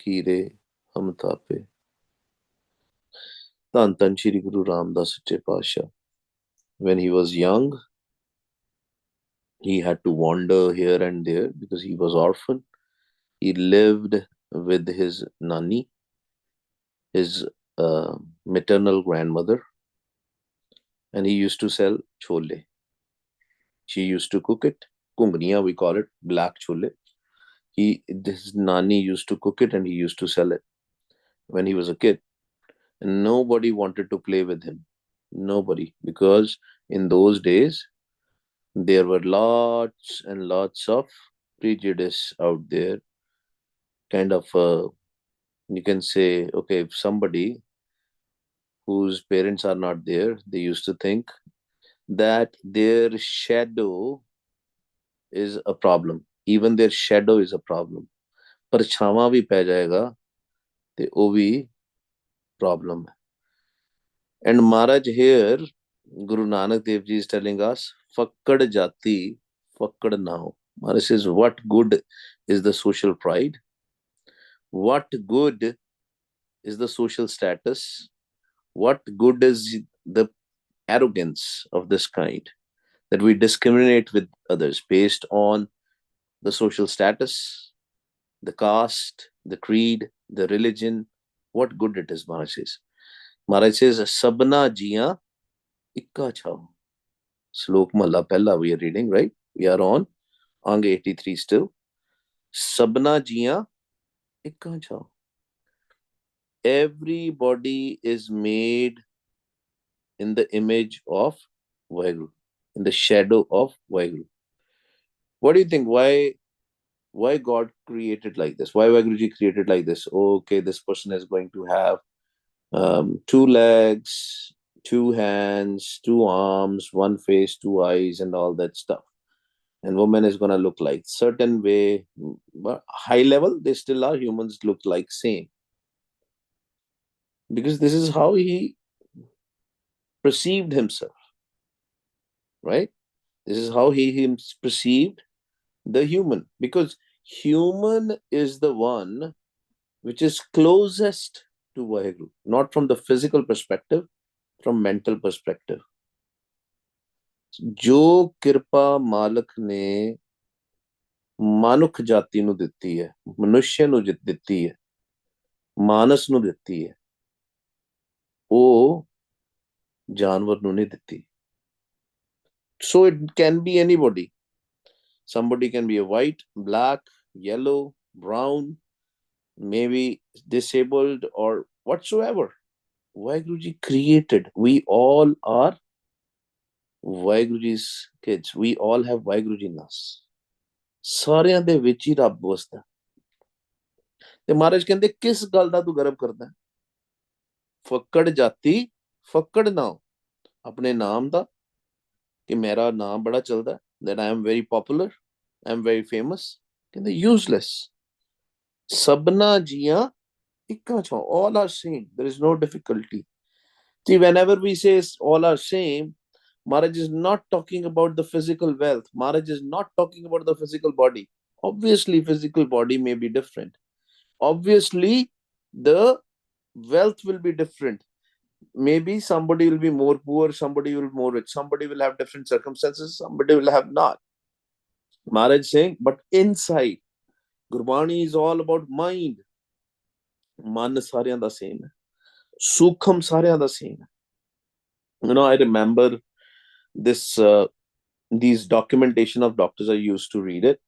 खीरे हम थापे। धन धन श्री गुरु रामदास सच्चे पातशाह। When he was young, he had to wander here and there because he was orphan. He lived with his nani, his maternal grandmother, and he used to sell chole. She used to cook it. Kungniya, we call it, black chole. His nani used to cook it and he used to sell it when he was a kid. And nobody wanted to play with him. Nobody. Because in those days, there were lots and lots of prejudice out there. Kind of, you can say, okay, if somebody whose parents are not there, they used to think that their shadow is a problem. Even their shadow is a problem. परछावां भी पै जाएगा ते वो भी problem है. And Maharaj here, Guru Nanak Dev Ji is telling us, Fakkad Jati, Fakkad Now. Maharaj says, what good is the social pride? What good is the social status? What good is the arrogance of this kind? That we discriminate with others based on the social status, the caste, the creed, the religion. What good it is, Maharaj says. Maharaj says, Sabna Jiya Ikka Chao. Slok Mahalla Pehla we are reading, right? We are on Ang 83 still. Sabna Jiya Ikka Chao. Everybody is made in the image of Vaheguru, in the shadow of Vaheguru. What do you think? Why God created like this? Why Vaheguruji created like this? Okay, this person is going to have two legs, two hands, two arms, one face, two eyes, and all that stuff. And woman is going to look like certain way, but high level, they still are humans, look like same. Because this is how he perceived himself, right? This is how he perceived the human. Because human is the one which is closest to Vaheguru, not from the physical perspective, from mental perspective. जो कृपा मालक ने मानुख जाति ਨੂੰ ਦਿੱਤੀ ਹੈ, ਮਨੁੱਖ ਨੂੰ ਦਿੱਤੀ ਹੈ, ਮਾਨਸ ਨੂੰ ਦਿੱਤੀ ਹੈ, ਉਹ ਜਾਨਵਰ ਨੂੰ ਨਹੀਂ ਦਿੱਤੀ. So it can be anybody. Somebody can be a white, black, yellow, brown, maybe disabled or whatsoever. Vaheguruji created. We all are Vaheguruji's kids. We all have Vaheguruji in us. ਸਾਰਿਆਂ ਦੇ ਵਿੱਚ ਹੀ ਰੱਬ ਵਸਦਾ. ਤੇ ਮਹਾਰਾਜ ਕਹਿੰਦੇ ਕਿਸ ਗੱਲ ਦਾ ਤੂੰ ਗਰਵ ਕਰਦਾ? ਫੱਕੜ ਜਾਤੀ ਫੱਕੜ ਨਾ ਆਪਣੇ ਨਾਮ ਦਾ, ਕਿ ਮੇਰਾ ਨਾਮ ਬੜਾ ਚੱਲਦਾ, that I am very popular, I am very famous. ਕਹਿੰਦੇ useless. ਸਭਨਾ ਜੀਆਂ ਇੱਕਾ ਛਾਂ, all are same. There is no difficulty. See, whenever we say all are same, Maharaj is not talking about the physical wealth. Maharaj is not talking about the physical body. Obviously, physical body may be different. Obviously, the wealth will be different. Maybe somebody will be more poor, somebody will be more rich, somebody will have different circumstances, somebody will have not. Maharaj is saying, but inside, Gurbani is all about mind. Man ਸਾਰਿਆਂ ਦਾ same ਹੈ, ਸੂਖਮ ਸਾਰਿਆਂ ਦਾ same ਹੈ. You know, I remember this these documentation of doctors, I used to read it.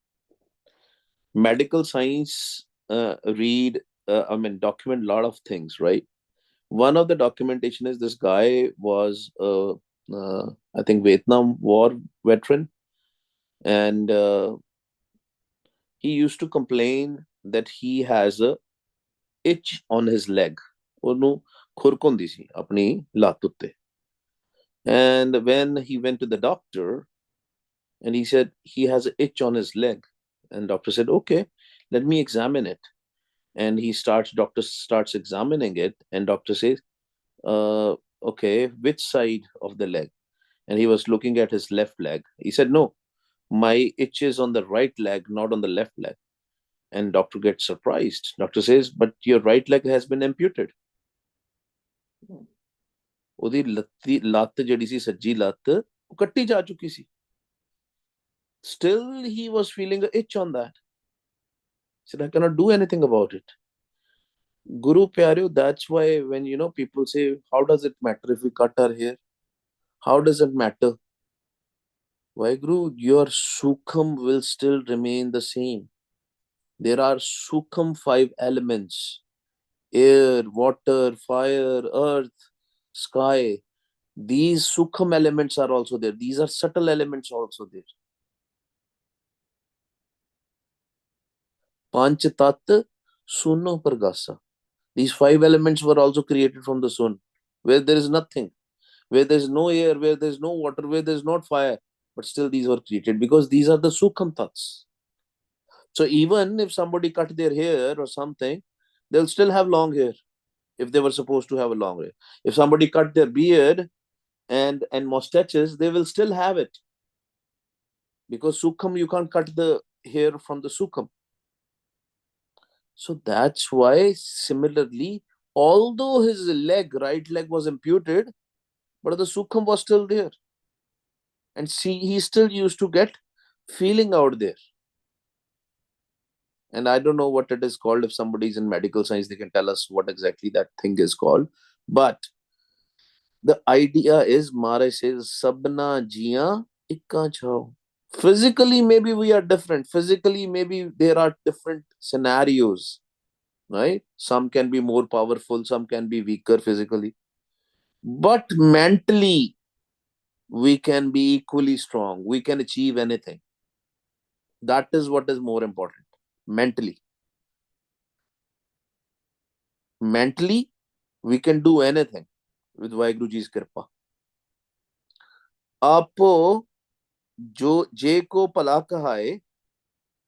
Medical science document a lot of things, right? One of the documentation is this guy was I think Vietnam War veteran, and he used to complain that he has a itch on his leg. ਉਹਨੂੰ ਖੁਰਕ ਹੁੰਦੀ ਸੀ ਆਪਣੀ ਲੱਤ ਉੱਤੇ. And when he went to the doctor and he said he has an itch on his leg, and doctor said, okay, let me examine it. And doctor starts examining it, and doctor says, okay, which side of the leg? And he was looking at his left leg. He said, no, my itch is on the right leg, not on the left leg. And doctor gets surprised. Doctor says, but your right leg has been amputed. ਉਹਦੀ ਲੱਤ ਜਿਹੜੀ ਸੀ ਸੱਜੀ ਲੱਤ ਉਹ ਕੱਟੀ ਜਾ ਚੁੱਕੀ ਸੀ. Still he was feeling an itch on that. He said, I cannot do anything about it. Guru Pyareo, that's why when people say, how does it matter if we cut our hair? How does it matter? Why, Guru, your Sukham will still remain the same. There are Sukham 5 elements: air, water, fire, earth, sky. These Sukham elements are also there. These are subtle elements also there. Panch Tat Suno Pargasa. These 5 elements were also created from the sun, where there is nothing, where there is no air, where there is no water, where there is not fire. But still these were created because these are the Sukham Tats. So even if somebody cut their hair or something, they'll still have long hair if they were supposed to have a long hair. If somebody cut their beard and mustaches, they will still have it. Because Sukham, you can't cut the hair from the Sukham. So that's why, similarly, although his right leg was amputed, but the Sukham was still there. And see, he still used to get feeling out there. And I don't know what it is called. If somebody is in medical science, they can tell us what exactly that thing is called. But the idea is, Maharaj says, Sabna Jia Ikka Chao. Physically, maybe we are different. Physically, maybe there are different scenarios, right? Some can be more powerful, some can be weaker physically. But mentally, we can be equally strong. We can achieve anything. That is what is more important. Mentally. Mentally, we can do anything with Vaheguru Ji's Kripa. Apo jo je ko pala kahaye,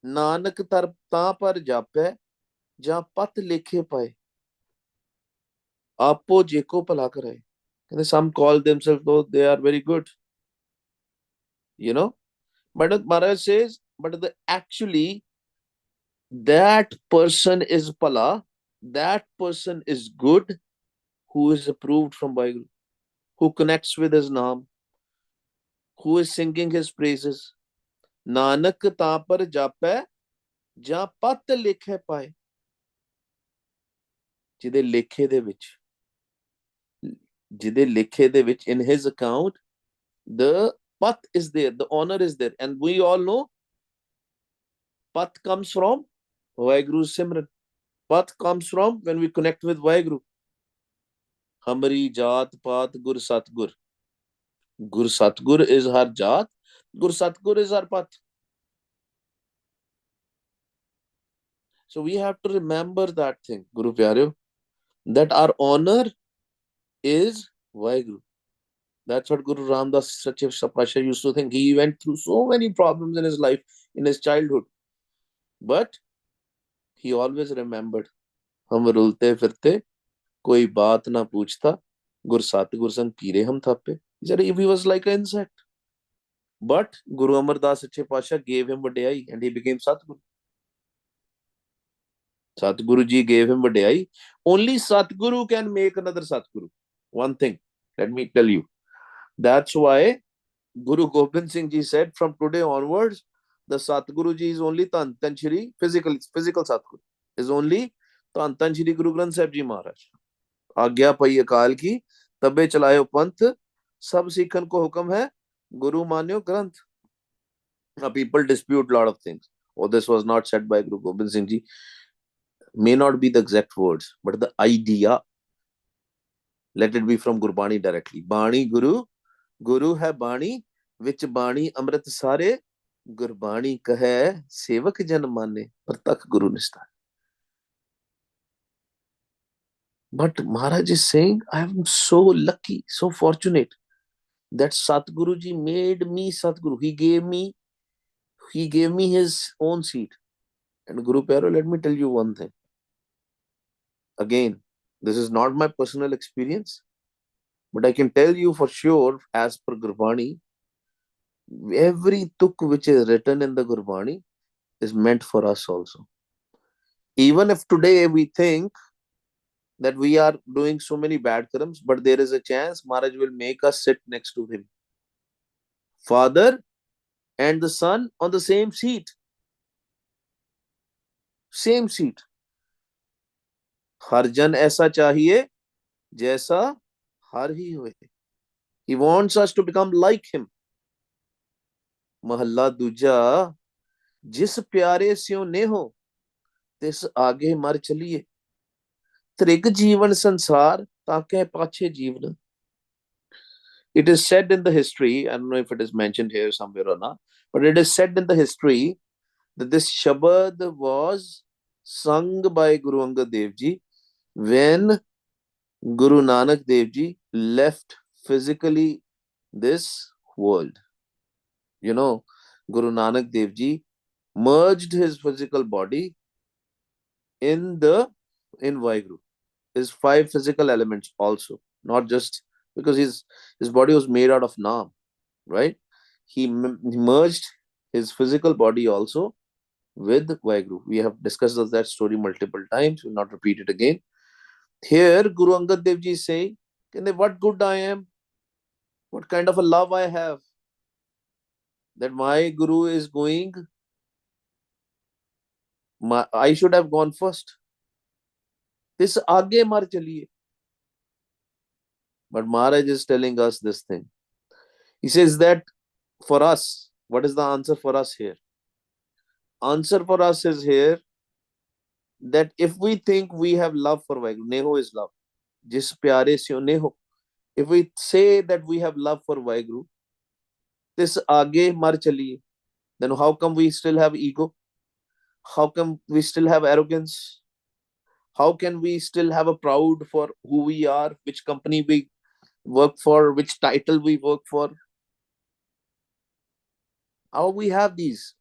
Nanak tarpta par jape, ja pat lekhe paye. Apo je ko pala karaye. Some call themselves, though they are very good. But Maharaj says, but actually, that person is pala, that person is good, who is approved from Vaheguru, who connects with his naam, who is singing his praises. Nanak ਤਾਂ ਪਰ ਜਾਪੈ ਜਾਂ ਪਤ ਲਿਖੇ ਪਾਏ. ਜਿਹਦੇ ਲੇਖੇ ਦੇ ਵਿੱਚ in his account, the pat is there, the honor is there. And we all know pat comes from Vaheguru's Simran. Pat comes from when we connect with Vaheguru. Hamari Jaat Pat Gur Satgur. Gur Satgur is our Jaat, Gur Satgur is our Pat. So we have to remember that thing, Guru Pyareo, that our honor is Vaheguru. That's what Guru Ramdas Sachiv Sapasha used to think. He went through so many problems in his life, in his childhood. But he always remembered, hum rulte firte, koi baat na puchta, gur satgur sang pire hum thappe. He said he was like an insect. But Guru Amar Das Sache Pasha gave him Vadayai and he became Satguru. Satguru Ji gave him Vadayai. Only Satguru can make another Satguru. One thing, let me tell you. That's why Guru Gobind Singh Ji said, from today onwards, the Satguru Ji is only Tan Shri, physical Satguru, is only Tan Shri Guru Granth Sahib Ji Maharaj. आज्ञा पई अकाल की, तबे चलायो पंथ, सब सिखन को हुक्म है, Guru मान्यो ग्रंथ. Now people dispute a lot of things. Oh, this was not said by Guru Gobind Singh Ji. May not be the exact words, but the idea, let it be from Gurbani directly. Bani Guru, Guru hai Bani, which Bani Amrit Sare, Gurbani kahe, Sevak Jan Mane, Pratak Guru Nishta. But Maharaj is saying, I am so lucky, so fortunate that Satguru Ji made me Satguru. He gave me his own seat. And Guru Pyaro, let me tell you one thing. Again, this is not my personal experience, but I can tell you for sure, as per Gurbani, every tuk which is written in the Gurbani is meant for us also. Even if today we think that we are doing so many bad karms, but there is a chance Maharaj will make us sit next to him. Father and the son on the same seat. Same seat. हर जन ऐसा चाहिए जैसा हर ही हुए. He wants us to become like him. महला दूजा, जिस प्यारे स्यों ने हो तिस आगे मर चलिए. त्रिग जीवन संसार ताके पाछे जीवन. It is said in the history, I don't know if it is mentioned here somewhere or not, but it is said in the history that this Shabad was sung by Guru Angad Dev Ji when Guru Nanak Dev Ji left physically this world. You know, Guru Nanak Dev Ji merged his physical body in the in Vaheguru. His five physical elements also, not just because his body was made out of Naam, right? He merged his physical body also with Vaheguru. We have discussed that story multiple times. We'll not repeat it again. Here, Guru Angad Dev Ji is saying, what good I am, what kind of a love I have, that my Guru is going, I should have gone first. This aage mar chaliye. But Maharaj is telling us this thing. He says that for us, what is the answer for us here? Answer for us is here that if we think we have love for Vaheguru, Neho is love. Jis pyare se Neho. If we say that we have love for Vaheguru, this aage mar chaliye. Then how come we still have ego? How come we still have arrogance? How can we still have a proud for who we are, which company we work for, which title we work for? How we have these?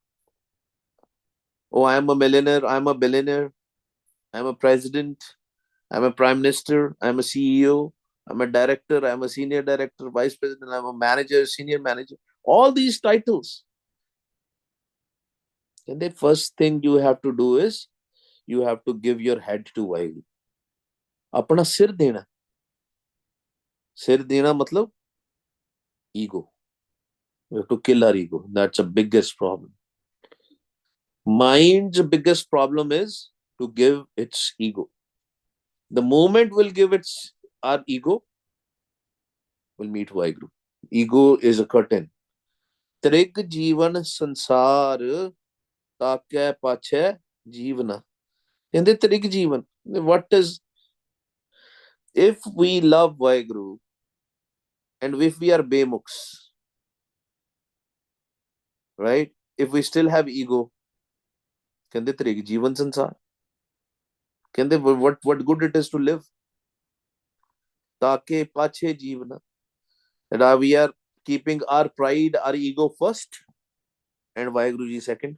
Oh, I am a millionaire, I am a billionaire, I am a president, I am a prime minister, I am a CEO, I'm a director, I am a senior director, vice president, I'm a manager, senior manager. All these titles. And the first thing you have to do is you have to give your head to Vaheguru. अपना सिर देना मतलब ego. We have to kill our ego. That's the biggest problem. Mind's biggest problem is to give its ego. The moment we'll give its our ego, we'll meet Vaheguru. Ego is a curtain. Trig Jivan Sansar Takya Pache Jivana. In the Trig Jivan, what is, if we love Vaheguru and if we are Bemuks, right? If we still have ego, can they Trig Jivan Sansar? Can they, what good it is to live? Take Pache Jivana. That we are keeping our pride, our ego first, and Vaheguruji second.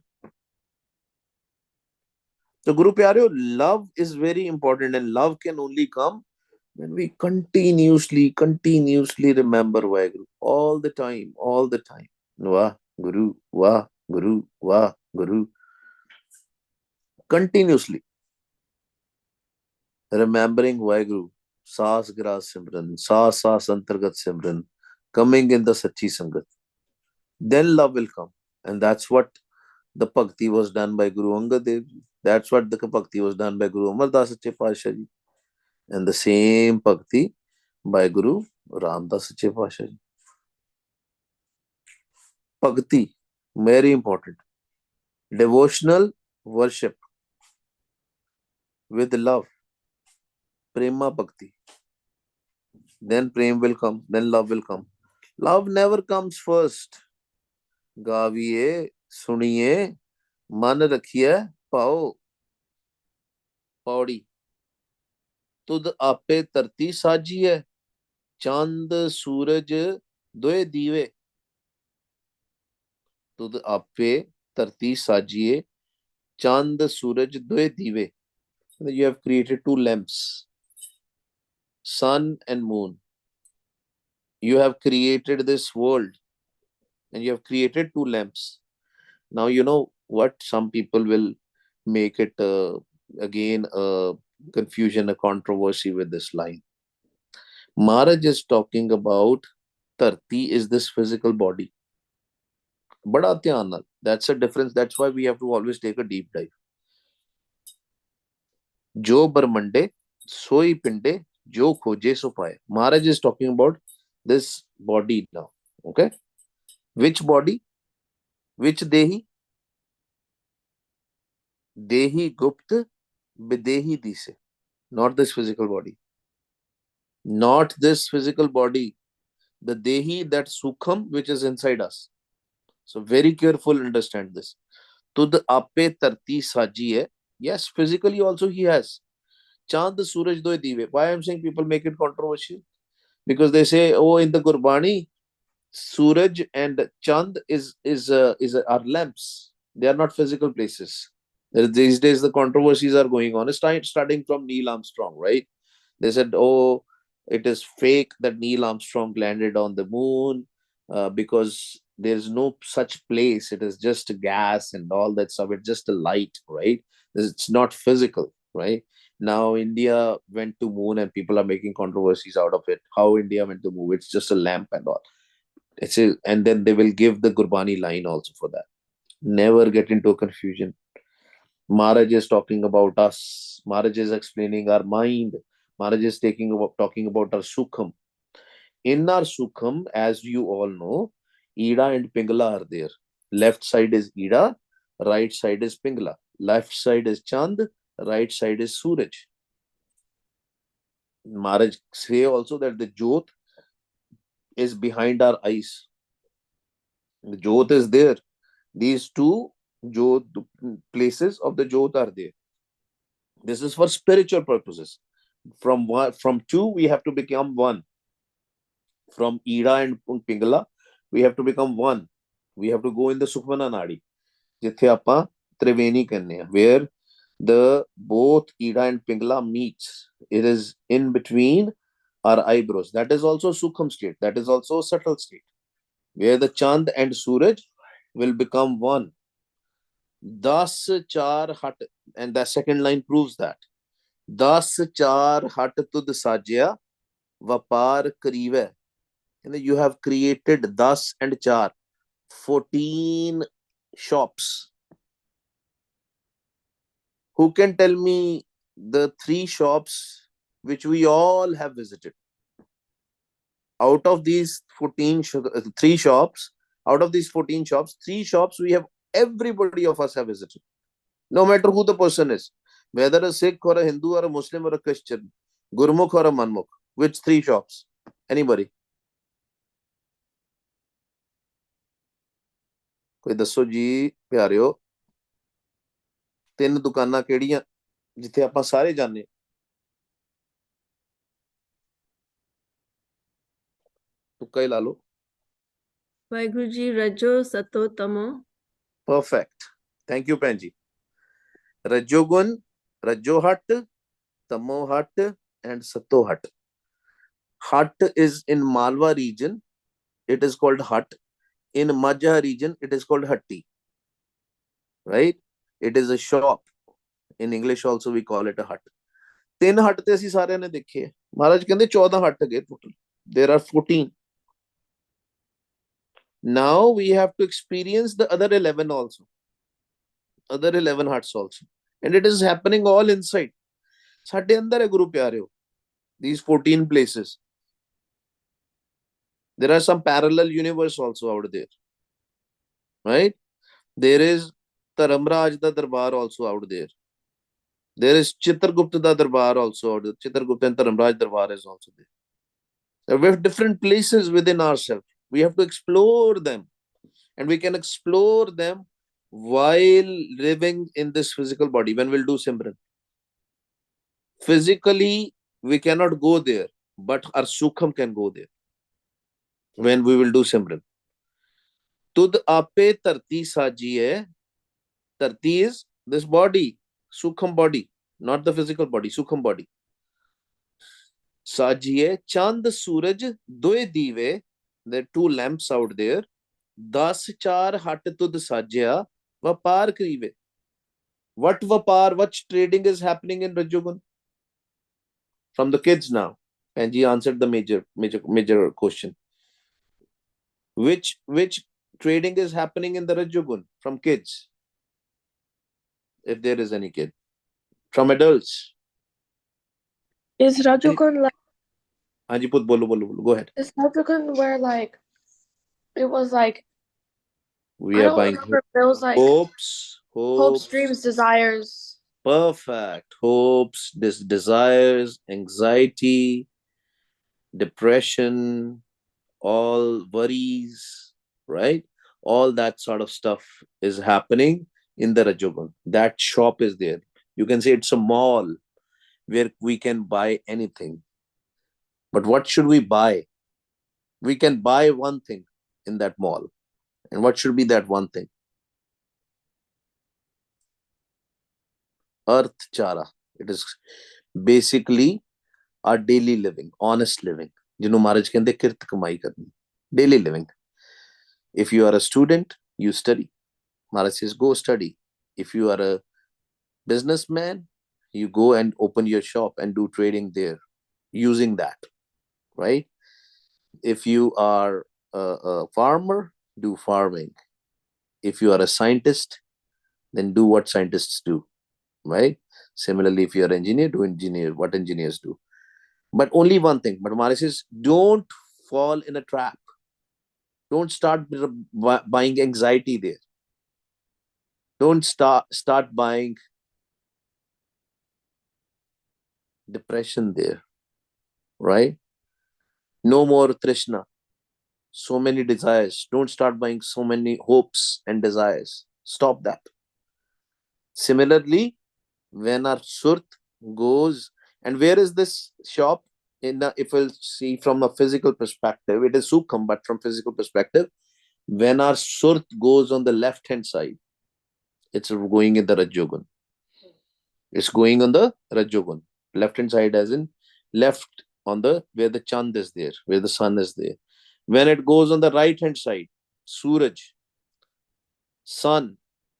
So, Guru Pyareo, love is very important, and love can only come when we continuously remember Vaheguru all the time, all the time. Wah Guru, Wah Guru, Wah Guru. Continuously remembering Vaheguru. Saas Gras Simran, Saas Antargat Simran, coming in the Sachi Sangat. Then love will come. And that's what the bhakti was done by Guru Angad Dev Ji. That's what the bhakti was done by Guru Amar Das Sache Pasha Ji. And the same bhakti by Guru Ram Das Sache Pasha Ji. Bhakti, very important. Devotional worship with love. Prema bhakti. Then prem will come. Then love will come. Love never comes first. गाविए सुनिए मन रखिए पाओ पौड़ी तुद आपे धरती साजी है चंद सूरज दोए दीवे तुद आपे धरती साजिए चंद सूरज दोए दीवे. You have created two lamps, sun and moon. You have created this world and you have created two lamps. Now you know what some people will make it again a confusion, a controversy with this line. Maharaj is talking about Tarti is this physical body. Bada dhyan naal. That's a difference. That's why we have to always take a deep dive. Jo Barmande, Soi Pinde, Jo Khoje So Paye. Maharaj is talking about this body now. Okay. Which body? Which Dehi? Dehi Gupt Videhi Dise. Not this physical body. Not this physical body. The Dehi, that Sukham, which is inside us. So very careful, understand this. Tud ape tarti saji hai. Yes, physically also he has. Chand Suraj do dive. Why I'm saying people make it controversial? Because they say, oh, in the Gurbani, Suraj and Chand are lamps. They are not physical places. These days the controversies are going on. It's starting from Neil Armstrong, right? They said, oh, it is fake that Neil Armstrong landed on the moon because there's no such place. It is just gas and all that stuff. It's just a light, right? It's not physical, right? Now India went to moon and people are making controversies out of it. How India went to moon? It's just a lamp and all. And then they will give the Gurbani line also for that. Never get into a confusion. Maharaj is talking about us. Maharaj is explaining our mind. Maharaj is talking about our Sukham. In our Sukham, as you all know, Ida and Pingala are there. Left side is Ida, right side is Pingala. Left side is Chand, right side is Suraj. Maharaj say also that the Jyot is behind our eyes. The Jyot is there. These two Jyot places of the Jyot are there. This is for spiritual purposes. From two, we have to become one. From Ida and Pingala, we have to become one. We have to go in the Sukhmana Nadi, jithe apa Triveni karne, where the both Ida and Pingala meets. It is in between our eyebrows. That is also Sukham state. That is also a subtle state, where the Chand and Suraj will become one. Das char hat, and the second line proves that. Das char hat tud sajya vapar karive. You have created das and char, 14 shops. Who can tell me the three shops which we all have visited? Out of these 3 shops, out of these 14 shops, 3 shops we have, everybody of us have visited. No matter who the person is, whether a Sikh or a Hindu or a Muslim or a Christian, Gurmukh or a Manmukh. Which 3 shops? Anybody? कोई दसो जी प्यारिओ, 3 दुकानां ਕਿਹੜੀਆਂ ਜਿੱਥੇ ਆਪਾਂ ਸਾਰੇ ਜਾਣੇ? ਤੁੱਕਾ ਹੀ ਲਾ ਲਓ। Waheguru ji, ਰਜੋ ਸਤੋ ਤਮੋ। Perfect. Thank you, Penji. Rajogun, Rajo Hut, Tamo Hut, and Sato Hut. Hut is in Malwa region. It is called Hut. In Majha region, it is called Hatti. Right? It is a shop. In English also we call it a hut. 3 hut ਤੇ ਅਸੀਂ ਸਾਰਿਆਂ ਨੇ ਦੇਖੇ। ਮਹਾਰਾਜ ਕਹਿੰਦੇ 14 hut ਹੈਗੇ total. There are 14. Now we have to experience the other 11 also. Other 11 huts also. And it is happening all inside. ਸਾਡੇ ਅੰਦਰ ਹੈ ਗੁਰੂ ਪਿਆਰਿਓ, these 14 places. There are some parallel universe also out there. Right? There is Dharamraj da Darbar also out there. There is Chitragupta da Darbar also out there. Chitragupta and Dharamraj Darbar is also there. We have different places within ourselves. We have to explore them. And we can explore them while living in this physical body when we'll do Simran. Physically, we cannot go there, but our Sukham can go there when we will do Simran. Tud ape tarti sajiye. Tarti is this body, Sukham body, not the physical body, Sukham body. Sajiye Chand Suraj doe dive. There are 2 lamps out there. 10 char hat tud sajya vapar krive. What vapar, what trading is happening in Rajogun? From the kids now. And he answered the major question. Which trading is happening in the Rajogun from kids, if there is any kid? From adults. Is Rajugun like Anji put bolo. Go ahead. is Rajugun where like it was like We I are don't buying remember, but it was like hopes, hopes, hopes, dreams, desires. perfect. Hopes, desires, anxiety, depression, all worries, right? All that sort of stuff is happening in the Rajogun. That shop is there. You can say it's a mall where we can buy anything. But what should we buy? We can buy one thing in that mall. And what should be that one thing? Earth Chara. It is basically our daily living, honest living. ਜਿਹਨੂੰ ਮਹਾਰਾਜ ਕਹਿੰਦੇ ਕਿਰਤ ਕਮਾਈ ਕਰਨੀ. Daily living. If you are a student, you study. Maharaj says, go study. If you are a businessman, you go and open your shop and do trading there using that, right? If you are a farmer, do farming. If you are a scientist, then do what scientists do, right? Similarly, if you are an engineer, do engineer what engineers do. But only one thing. But Maharaj says, don't fall in a trap. Don't start buying anxiety there. Don't start buying depression there, right? No more Trishna. So many desires. Don't start buying so many hopes and desires. Stop that. Similarly, when our surt goes, and where is this shop? If we'll see from a physical perspective, it is Sukham, but from physical perspective, when our surt goes on the left hand side, it's going in the Rajogun. It's going on the Rajogun. Left hand side as in left on the where the Chand is there, where the sun is there. When it goes on the right hand side, Suraj, sun,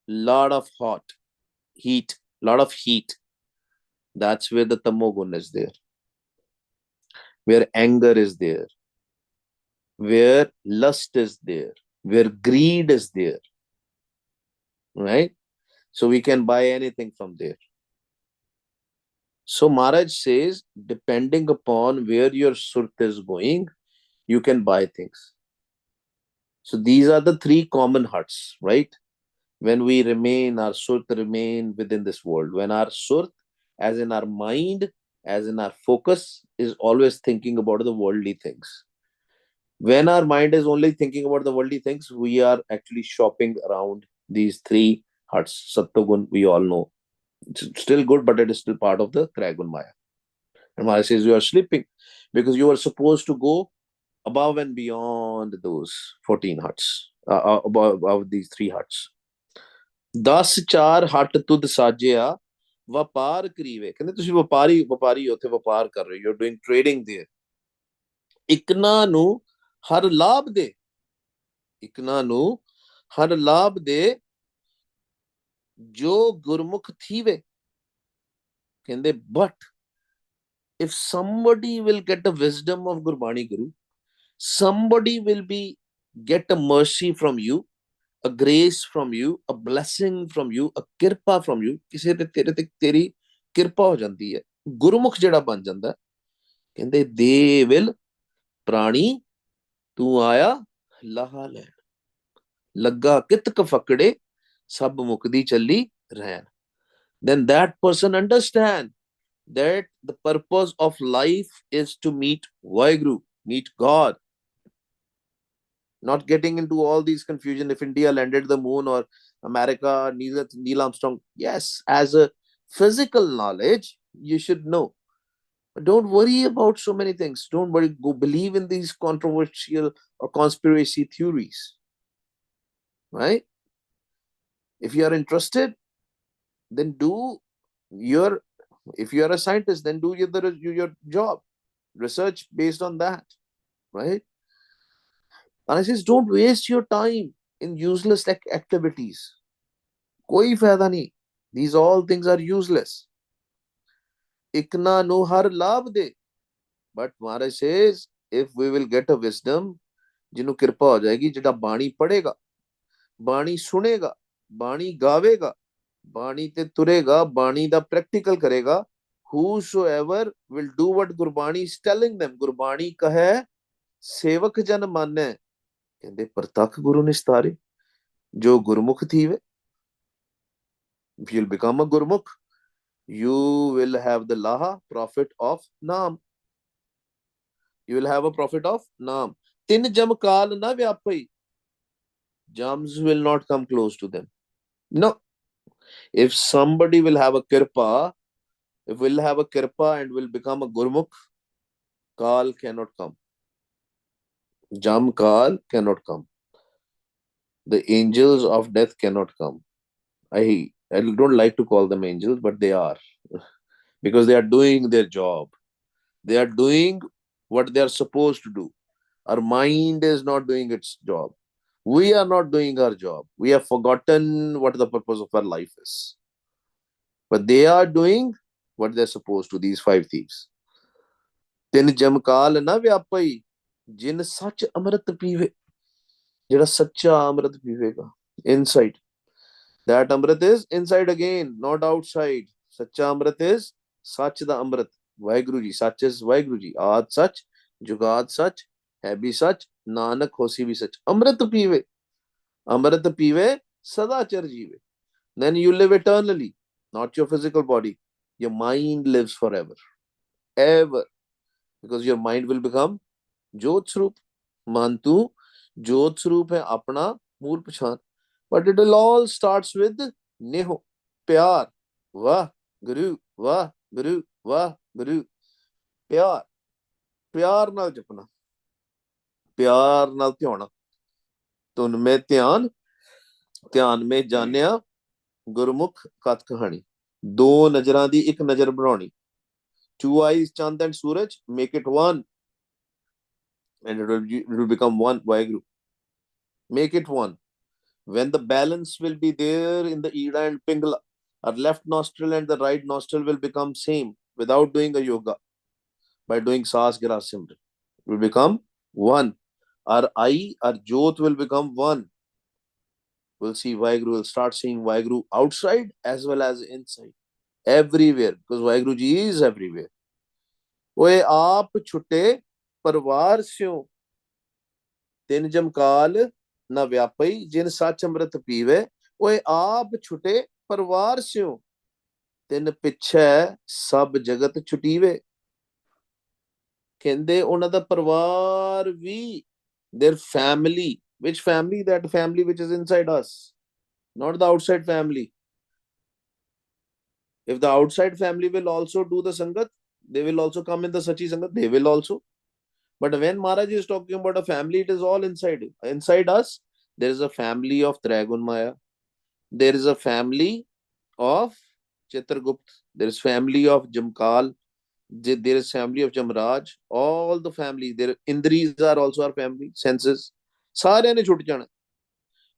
lot of lot of heat. That's where the Tamogun is there, where anger is there, where lust is there, where greed is there, right? So we can buy anything from there. So Maharaj says, depending upon where your surt is going, you can buy things. So these are the three common huts, right? When we remain, our surt remain within this world. When our surt, as in our mind, as in our focus, is always thinking about the worldly things. When our mind is only thinking about the worldly things, we are actually shopping around these three huts. Satyagun, we all know. It's still good, but it is still part of the Kragun Maya. And Maya says you are sleeping because you are supposed to go above and beyond those 14 huts, above these three huts. 10 4 ਹੱਟ ਤੁਧ ਸਾਜਿਆ ਵਪਾਰ ਕਰੀਵੇ ਕਹਿੰਦੇ ਤੁਸੀਂ ਵਪਾਰੀ ਉੱਥੇ ਵਪਾਰ ਕਰ ਰਹੇ ਹੋ, you're doing trading there. ਇਕਨਾ ਨੂੰ ਹਰ ਲਾਭ ਦੇ, ਇਕਨਾ ਨੂੰ ਹਰ ਲਾਭ ਦੇ ਜੋ ਗੁਰਮੁਖ ਥੀਵੇ ਕਹਿੰਦੇ but if somebody will get the wisdom of Gurbani Guru, somebody will get a mercy from you, a grace from you, a blessing from you, a ਕਿਰਪਾ from you. ਕਿਸੇ ਤੇ ਤੇਰੇ ਤੇ ਤੇਰੀ ਕਿਰਪਾ ਹੋ ਜਾਂਦੀ ਹੈ, ਗੁਰਮੁਖ ਜਿਹੜਾ ਬਣ ਜਾਂਦਾ, ਕਹਿੰਦੇ ਦੇ ਵਿਲ ਪ੍ਰਾਣੀ ਤੂੰ ਆਇਆ ਲਾਹਾ ਲੈਣ, ਲੱਗਾ ਕਿਤਕ ਫਕੜੇ ਸਭ ਮੁਕਦੀ ਚੱਲੀ ਰਹਿਣ. Then that person understand that the purpose of life is to meet Vaheguru, meet God, not getting into all these confusion. If India landed the moon or America, Neil Armstrong, yes, as a physical knowledge, you should know. But don't worry about so many things. Don't worry, go believe in these controversial or conspiracy theories, right? If you are interested, then do your, if you are a scientist, then do your job, research based on that, right? And I says, don't waste your time in useless activities. कोई फायदा नहीं. These all things are useless. Ikna no har labh de. But Maharaj says, if we will get a wisdom, ਜਿਹਨੂੰ ਕਿਰਪਾ ਹੋ ਜਾਏਗੀ, ਜਿਹੜਾ ਬਾਣੀ ਪੜ੍ਹੇਗਾ, ਬਾਣੀ ਸੁਣੇਗਾ, ਬਾਣੀ ਗਾਵੇਗਾ, ਬਾਣੀ ਤੇ ਤੁਰੇਗਾ, ਬਾਣੀ ਦਾ ਪ੍ਰੈਕਟੀਕਲ ਕਰੇਗਾ, whosoever will do what Gurbani is telling them. Gurbani ਕਹੈ ਸੇਵਕ ਜਨ ਮਾਨੈ, ਕਹਿੰਦੇ ਪ੍ਰਤੱਖ ਗੁਰੂ ਨਿਸਤਾਰੇ, ਜੋ ਗੁਰਮੁਖ ਥੀਵੇ. If you'll become a Gurmukh, you will have the Laha, profit of Naam. You will have a profit of Naam. Tin jam kaal na vyapai. Jams will not come close to them. No. If somebody will have a kirpa, if will have a kirpa and will become a Gurmukh, Kaal cannot come. Jam Kaal cannot come. The angels of death cannot come. I don't like to call them angels, but they are. Because they are doing their job. They are doing what they are supposed to do. Our mind is not doing its job. We are not doing our job. We have forgotten what the purpose of our life is. But they are doing what they're supposed to, these five thieves. Tin jamkal na vyapai, jin sach amrit pive. Jada sacha amrit pivega. Inside. That amrit is inside again, not outside. Sacha amrit is sach the amrit. Vaheguru ji. Sach is Vaheguru ji. Aad sach, jugad sach, है भी सच, नानक होसी भी सच. अमृत पीवे, अमृत पीवे, सदाचर जीवे. Then you live eternally, not your physical body. Your mind lives forever, ever, because your mind will become Jyot Swarup. मान तू Jyot Swarup है अपना मूल पहचान. But it will all starts with नेहो, प्यार. वाह गुरु, वाह गुरु, वाह गुरु. प्यार, प्यार नाल जपना, प्यार नाल ध्याना. तुन में ध्यान, ध्यान में जानिया गुरमुख कथ कहानी. दो नजरां दी एक नजर बनानी. Two eyes, Chand and Suraj, make it one, and it will become one. Vaheguru. Make it one. When the balance will be there in the Ida and Pingala, our left nostril and the right nostril will become same without doing a yoga. By doing Sas Gira Simran, will become one. Our eye, our Jyot will become one. We'll see Vaheguru, will start seeing Vaheguru outside as well as inside. Everywhere. Because Vaheguru Ji is everywhere. ओए आप छुटे परिवार स्यों, तिन जमकाल न व्यापई, जिन सच अमृत पीवे. ओए आप छुटे परिवार स्यों, तिन पिछे सब जगत छुटीवे. कहंदे उन्हां दा परिवार भी, their family. Which family? That family which is inside us, not the outside family. If the outside family will also do the sangat, they will also come in the Sachi Sangat, they will also. But when Maharaj is talking about a family, it is all inside. Inside us, there is a family of Trigun Maya. There is a family of Chitragupt. There is family of Jamkal. There is family of Jamraj. All the family. Their Indris are also our family. Senses. सारे ने छुट जाना.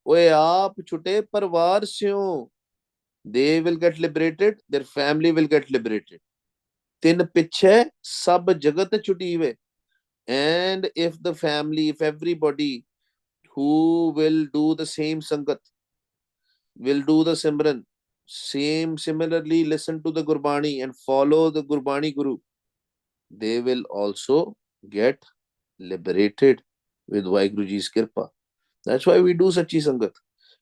ओए आप छुटे परिवार स्यों. They will get liberated. Their family will get liberated. तिन पिछे सब जगत छुटीवे. And if the family, if everybody who will do the same sangat, will do the simran, similarly listen to the Gurbani and follow the Gurbani Guru, they will also get liberated with Vaheguru Ji's Kirpa. That's why we do Sachi Sangat.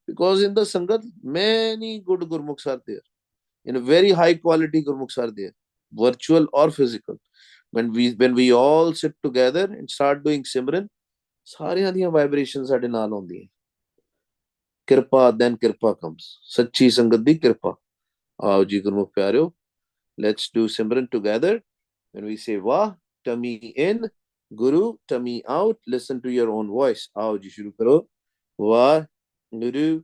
Because in the Sangat, many good Gurmukhs are there. In a very high quality Gurmukhs are there, virtual or physical. When we all sit together and start doing Simran, ਸਾਰਿਆਂ ਦੀਆਂ vibrations ਸਾਡੇ ਨਾਲ ਆਉਂਦੀਆਂ. ਕਿਰਪਾ, then ਕਿਰਪਾ comes. ਸੱਚੀ ਸੰਗਤ ਦੀ ਕਿਰਪਾ. ਆਓ ਜੀ ਗੁਰਮੁਖ ਪਿਆਰਿਓ, let's do Simran together. When we say Wah, tummy in, Guru, tummy out, listen to your own voice. ਆਓ ਜੀ ਸ਼ੁਰੂ ਕਰੋ. ਵਾਹ ਗੁਰੂ,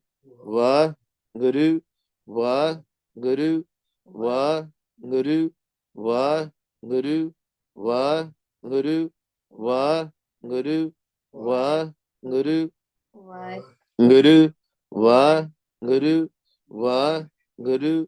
ਵਾਹ ਗੁਰੂ, ਵਾਹ ਗੁਰੂ, ਵਾਹ ਗੁਰੂ, ਵਾਹ ਗੁਰੂ, ਵਾਹ ਗੁਰੂ, ਵਾਹ ਗੁਰੂ, ਵਾਹ ਗੁਰੂ, ਵਾਹ ਗੁਰੂ, ਵਾਹ ਗੁਰੂ, ਵਾਹ ਗੁਰੂ,